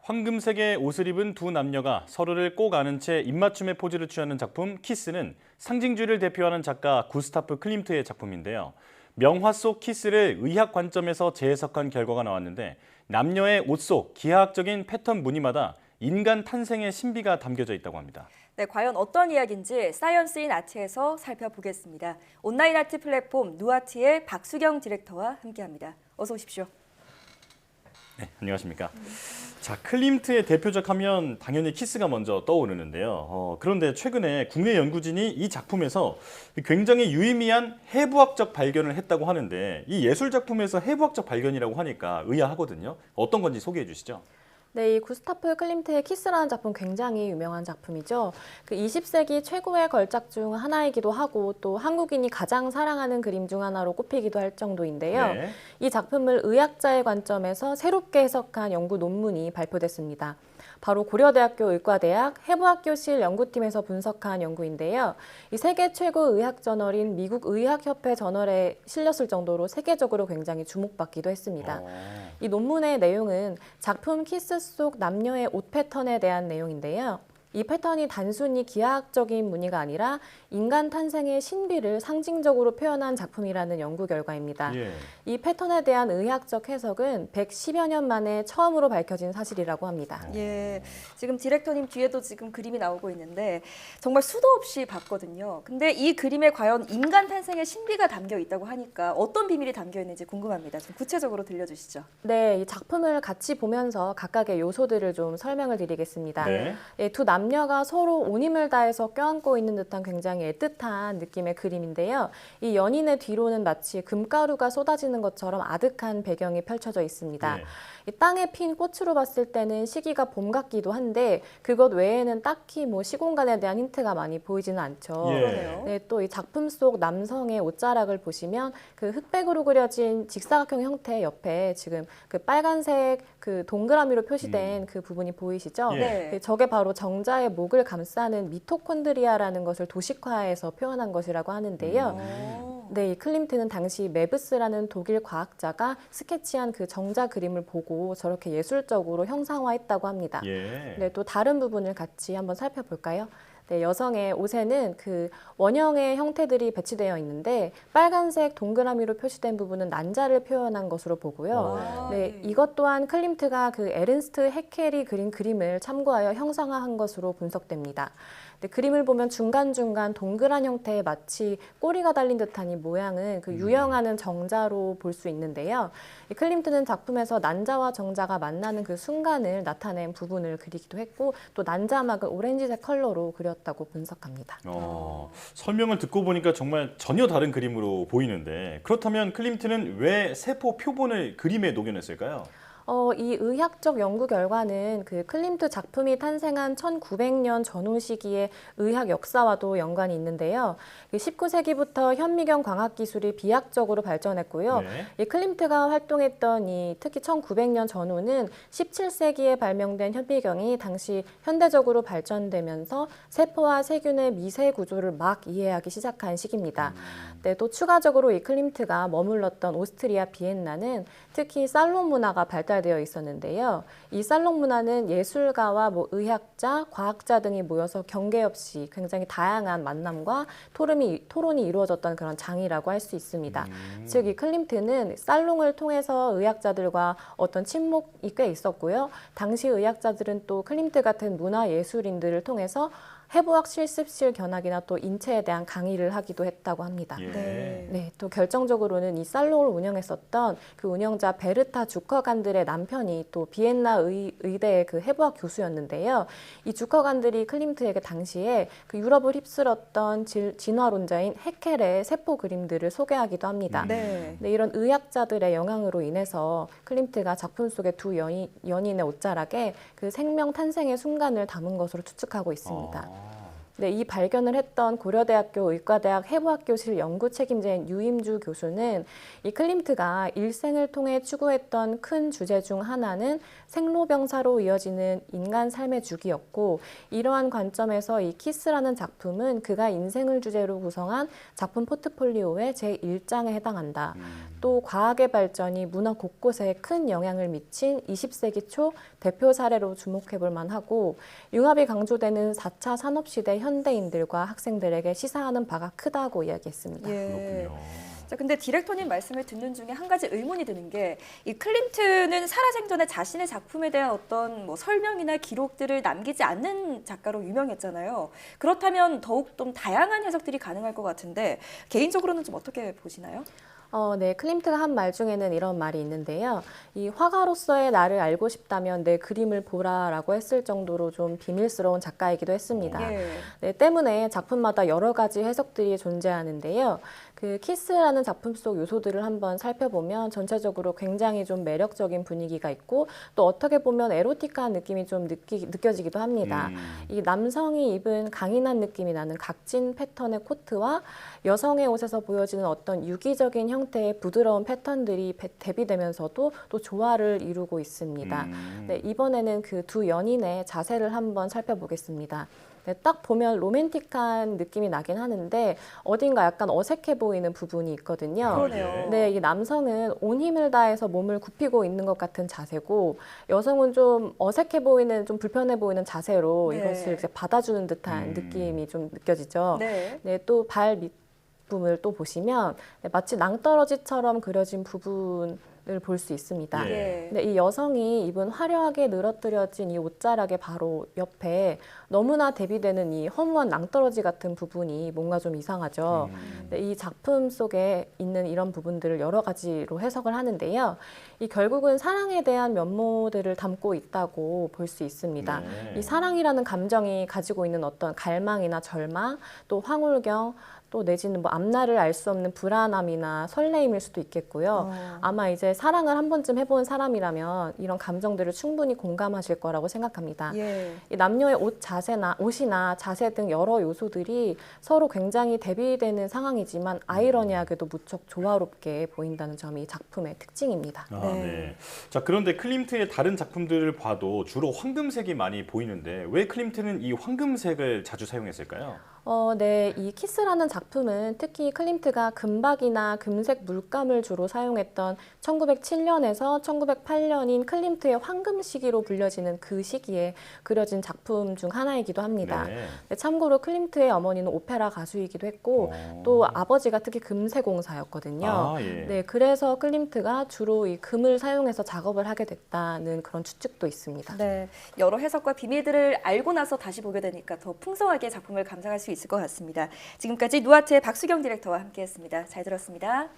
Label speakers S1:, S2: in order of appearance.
S1: 황금색의 옷을 입은 두 남녀가 서로를 꼭 안은 채 입맞춤의 포즈를 취하는 작품 키스는 상징주의를 대표하는 작가 구스타프 클림트의 작품인데요. 명화 속 키스를 의학 관점에서 재해석한 결과가 나왔는데 남녀의 옷 속 기하학적인 패턴 무늬마다 인간 탄생의 신비가 담겨져 있다고 합니다.
S2: 네, 과연 어떤 이야기인지 사이언스 인 아트에서 살펴보겠습니다. 온라인 아트 플랫폼 누아트의 박수경 디렉터와 함께합니다. 어서 오십시오.
S1: 네, 안녕하십니까. 자, 클림트의 대표작 하면 당연히 키스가 먼저 떠오르는데요. 그런데 최근에 국내 연구진이 이 작품에서 굉장히 유의미한 해부학적 발견을 했다고 하는데 이 예술 작품에서 해부학적 발견이라고 하니까 의아하거든요. 어떤 건지 소개해 주시죠.
S3: 네, 이 구스타프 클림트의 키스라는 작품 굉장히 유명한 작품이죠. 그 20세기 최고의 걸작 중 하나이기도 하고 또 한국인이 가장 사랑하는 그림 중 하나로 꼽히기도 할 정도인데요.
S1: 네.
S3: 이 작품을 의학자의 관점에서 새롭게 해석한 연구 논문이 발표됐습니다. 바로 고려대학교 의과대학 해부학교실 연구팀에서 분석한 연구인데요. 이 세계 최고 의학 저널인 미국 의학협회 저널에 실렸을 정도로 세계적으로 굉장히 주목받기도 했습니다. 이 논문의 내용은 작품 키스 속 남녀의 옷 패턴에 대한 내용인데요. 이 패턴이 단순히 기하학적인 무늬가 아니라 인간 탄생의 신비를 상징적으로 표현한 작품이라는 연구 결과입니다.
S1: 예.
S3: 이 패턴에 대한 의학적 해석은 110여 년 만에 처음으로 밝혀진 사실이라고 합니다.
S2: 예, 지금 디렉터님 뒤에도 지금 그림이 나오고 있는데 정말 수도 없이 봤거든요. 근데 이 그림에 과연 인간 탄생의 신비가 담겨 있다고 하니까 어떤 비밀이 담겨 있는지 궁금합니다. 좀 구체적으로 들려주시죠.
S3: 네, 이 작품을 같이 보면서 각각의 요소들을 좀 설명을 드리겠습니다.
S1: 네.
S3: 예, 두 남녀가 서로 온 힘을 다해서 껴안고 있는 듯한 굉장히 애틋한 느낌의 그림인데요. 이 연인의 뒤로는 마치 금가루가 쏟아지는 것처럼 아득한 배경이 펼쳐져 있습니다.
S1: 예.
S3: 이 땅에 핀 꽃으로 봤을 때는 시기가 봄 같기도 한데 그것 외에는 딱히 뭐 시공간에 대한 힌트가 많이 보이지는 않죠.
S1: 예.
S2: 그러네요.
S3: 네, 또 이 작품 속 남성의 옷자락을 보시면 그 흑백으로 그려진 직사각형 형태 옆에 지금 그 빨간색 그 동그라미로 표시된 그 부분이 보이시죠?
S1: 예.
S2: 네.
S3: 저게 바로 정자의 목을 감싸는 미토콘드리아라는 것을 도식화해서 표현한 것이라고 하는데요.
S2: 오.
S3: 네, 이 클림트는 당시 메브스라는 독일 과학자가 스케치한 그 정자 그림을 보고 저렇게 예술적으로 형상화했다고 합니다.
S1: 예.
S3: 네, 또 다른 부분을 같이 한번 살펴볼까요? 네, 여성의 옷에는 그 원형의 형태들이 배치되어 있는데 빨간색 동그라미로 표시된 부분은 난자를 표현한 것으로 보고요.
S2: 아,
S3: 네, 이것 또한 클림트가 그 에른스트 해켈이 그린 그림을 참고하여 형상화한 것으로 분석됩니다. 네, 그림을 보면 중간중간 동그란 형태의 마치 꼬리가 달린 듯한 이 모양은 그 유영하는 정자로 볼 수 있는데요. 이 클림트는 작품에서 난자와 정자가 만나는 그 순간을 나타낸 부분을 그리기도 했고 또 난자막을 오렌지색 컬러로 그렸다고 분석합니다.
S1: 설명을 듣고 보니까 정말 전혀 다른 그림으로 보이는데 그렇다면 클림트는 왜 세포 표본을 그림에 녹여냈을까요?
S3: 이 의학적 연구 결과는 그 클림트 작품이 탄생한 1900년 전후 시기의 의학 역사와도 연관이 있는데요. 19세기부터 현미경 광학 기술이 비약적으로 발전했고요.
S1: 네.
S3: 이 클림트가 활동했던 이 특히 1900년 전후는 17세기에 발명된 현미경이 당시 현대적으로 발전되면서 세포와 세균의 미세 구조를 막 이해하기 시작한 시기입니다. 네, 또 추가적으로 이 클림트가 머물렀던 오스트리아 비엔나는 특히 살롱 문화가 발달되어 있었는데요. 이 살롱 문화는 예술가와 뭐 의학자, 과학자 등이 모여서 경계 없이 굉장히 다양한 만남과 토론이 이루어졌던 그런 장이라고 할 수 있습니다. 즉, 이 클림트는 살롱을 통해서 의학자들과 어떤 친목이 꽤 있었고요. 당시 의학자들은 또 클림트 같은 문화 예술인들을 통해서 해부학 실습실 견학이나 또 인체에 대한 강의를 하기도 했다고 합니다.
S1: 예.
S3: 네, 또 결정적으로는 이 살롱을 운영했었던 그 운영자 베르타 주커간들의 남편이 또 비엔나 의대의 그 해부학 교수였는데요. 이 주커간들이 클림트에게 당시에 그 유럽을 휩쓸었던 진화론자인 해켈의 세포 그림들을 소개하기도 합니다.
S2: 네.
S3: 네, 이런 의학자들의 영향으로 인해서 클림트가 작품 속의 두 연인의 옷자락에 그 생명 탄생의 순간을 담은 것으로 추측하고 있습니다. 네, 이 발견을 했던 고려대학교 의과대학 해부학교실 연구 책임자인 유임주 교수는 이 클림트가 일생을 통해 추구했던 큰 주제 중 하나는 생로병사로 이어지는 인간 삶의 주기였고, 이러한 관점에서 이 키스라는 작품은 그가 인생을 주제로 구성한 작품 포트폴리오의 제1장에 해당한다. 또 과학의 발전이 문화 곳곳에 큰 영향을 미친 20세기 초 대표 사례로 주목해 볼 만하고, 융합이 강조되는 4차 산업시대 현대인들과 학생들에게 시사하는 바가 크다고 이야기했습니다.
S2: 예.
S1: 그렇군요.
S2: 자, 근데 디렉터님 말씀을 듣는 중에 한 가지 의문이 드는 게, 이 클림트는 살아생전에 자신의 작품에 대한 어떤 뭐 설명이나 기록들을 남기지 않는 작가로 유명했잖아요. 그렇다면 더욱 좀 다양한 해석들이 가능할 것 같은데 개인적으로는 좀 어떻게 보시나요?
S3: 네, 클림트가 한 말 중에는 이런 말이 있는데요. 이 화가로서의 나를 알고 싶다면 내 그림을 보라라고 했을 정도로 좀 비밀스러운 작가이기도 했습니다.
S2: 예.
S3: 네, 때문에 작품마다 여러 가지 해석들이 존재하는데요. 그 키스라는 작품 속 요소들을 한번 살펴보면 전체적으로 굉장히 좀 매력적인 분위기가 있고, 또 어떻게 보면 에로틱한 느낌이 좀 느껴지기도 합니다. 이 남성이 입은 강인한 느낌이 나는 각진 패턴의 코트와 여성의 옷에서 보여지는 어떤 유기적인 형태의 부드러운 패턴들이 대비되면서도 또 조화를 이루고 있습니다. 네, 이번에는 그 두 연인의 자세를 한번 살펴보겠습니다. 네, 딱 보면 로맨틱한 느낌이 나긴 하는데 어딘가 약간 어색해 보이는 부분이 있거든요.
S2: 그러네요.
S3: 네, 이 남성은 온 힘을 다해서 몸을 굽히고 있는 것 같은 자세고, 여성은 좀 어색해 보이는, 좀 불편해 보이는 자세로
S2: 네.
S3: 이것을 이제 받아주는 듯한 느낌이 좀 느껴지죠.
S2: 네.
S3: 네, 또 발 밑부분을 또 보시면 네, 마치 낭떠러지처럼 그려진 부분을 볼 수 있습니다.
S1: 예.
S3: 근데 이 여성이 입은 화려하게 늘어뜨려진 이 옷자락의 바로 옆에 너무나 대비되는 이 허무한 낭떠러지 같은 부분이 뭔가 좀 이상하죠. 근데 이 작품 속에 있는 이런 부분들을 여러 가지로 해석을 하는데요. 이 결국은 사랑에 대한 면모들을 담고 있다고 볼 수 있습니다.
S1: 네.
S3: 이 사랑이라는 감정이 가지고 있는 어떤 갈망이나 절망, 또 황홀경, 또 내지는 뭐 앞날을 알 수 없는 불안함이나 설레임일 수도 있겠고요. 아마 이제 사랑을 한 번쯤 해본 사람이라면 이런 감정들을 충분히 공감하실 거라고 생각합니다.
S2: 예.
S3: 이 남녀의 옷이나 자세 등 여러 요소들이 서로 굉장히 대비되는 상황이지만 아이러니하게도 무척 조화롭게 보인다는 점이 이 작품의 특징입니다.
S1: 아,
S2: 네.
S1: 네. 자, 그런데 클림트의 다른 작품들을 봐도 주로 황금색이 많이 보이는데 왜 클림트는 이 황금색을 자주 사용했을까요?
S3: 네, 이 키스라는 작품은 특히 클림트가 금박이나 금색 물감을 주로 사용했던 1907년에서 1908년인 클림트의 황금 시기로 불려지는 그 시기에 그려진 작품 중 하나이기도 합니다.
S1: 네.
S3: 네, 참고로 클림트의 어머니는 오페라 가수이기도 했고 또 아버지가 특히 금세공사였거든요.
S1: 아, 예.
S3: 네, 그래서 클림트가 주로 이 금을 사용해서 작업을 하게 됐다는 그런 추측도 있습니다.
S2: 네, 여러 해석과 비밀들을 알고 나서 다시 보게 되니까 더 풍성하게 작품을 감상할 수 있을 것 같습니다. 지금까지 누아트의 박수경 디렉터와 함께했습니다. 잘 들었습니다.